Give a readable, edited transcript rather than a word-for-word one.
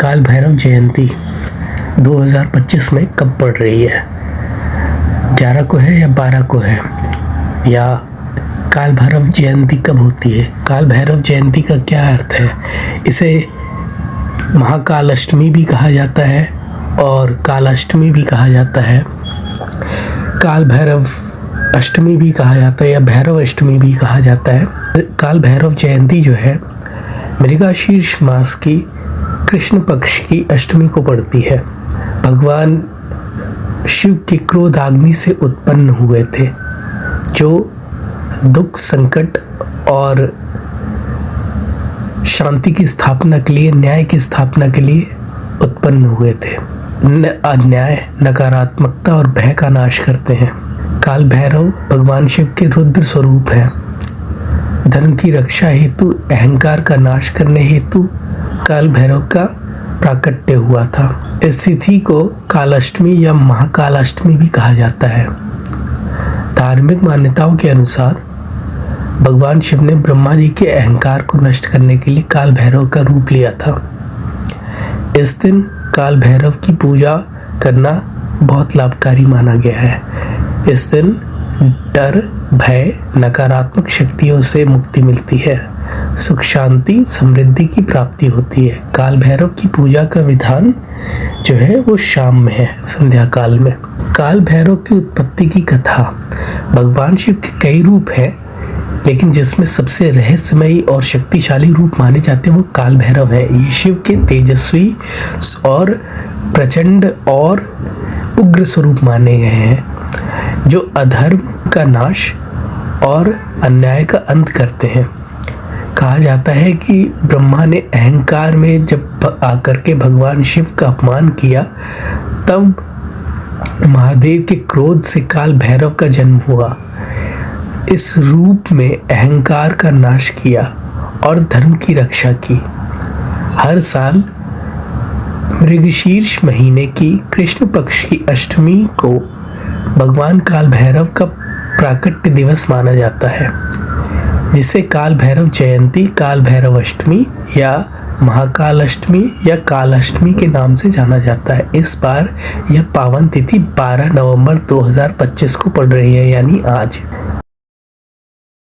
काल भैरव जयंती 2025 में कब पड़ रही है? 11 को है या 12 को है? या काल भैरव जयंती कब होती है? काल भैरव जयंती का क्या अर्थ है? इसे महाकाल अष्टमी भी कहा जाता है और कालाष्टमी भी कहा जाता है। काल भैरव अष्टमी भी कहा जाता है या भैरव अष्टमी भी कहा जाता है। काल भैरव जयंती जो है मृगशीर्ष मास की कृष्ण पक्ष की अष्टमी को पड़ती है। भगवान शिव के क्रोधाग्नि से उत्पन्न हुए थे, जो दुख, संकट और शांति की स्थापना के लिए, न्याय की स्थापना के लिए उत्पन्न हुए थे। अन्याय, नकारात्मकता और भय का नाश करते हैं। काल भैरव भगवान शिव के रुद्र स्वरूप हैं। धर्म की रक्षा हेतु, अहंकार का नाश करने हेतु काल भैरव का प्राकट्य हुआ था। इस तिथि को कालाष्टमी या महाकालाष्टमी भी कहा जाता है। धार्मिक मान्यताओं के अनुसार भगवान शिव ने ब्रह्मा जी के अहंकार को नष्ट करने के लिए काल भैरव का रूप लिया था। इस दिन काल भैरव की पूजा करना बहुत लाभकारी माना गया है। इस दिन डर, भय, नकारात्मक शक्तियों से मुक्ति मिलती है, सुख, शांति, समृद्धि की प्राप्ति होती है। काल भैरव की पूजा का विधान जो है वो शाम में है, संध्या काल में। काल भैरव की उत्पत्ति की कथा। भगवान शिव के कई रूप हैं, लेकिन जिसमें सबसे रहस्यमयी और शक्तिशाली रूप माने जाते हैं वो काल भैरव है। ये शिव के तेजस्वी और प्रचंड और उग्र स्वरूप माने गए हैं, जो अधर्म का नाश और अन्याय का अंत करते हैं। कहा जाता है कि ब्रह्मा ने अहंकार में जब आकर के भगवान शिव का अपमान किया, तब महादेव के क्रोध से काल भैरव का जन्म हुआ। इस रूप में अहंकार का नाश किया और धर्म की रक्षा की। हर साल मृगशीर्ष महीने की कृष्ण पक्ष की अष्टमी को भगवान काल भैरव का प्राकट्य दिवस माना जाता है, जिसे काल भैरव जयंती, काल भैरव अष्टमी या महाकाल अष्टमी या काल अष्टमी के नाम से जाना जाता है। इस बार यह पावन तिथि 12 नवंबर 2025 को पड़ रही है, यानी आज।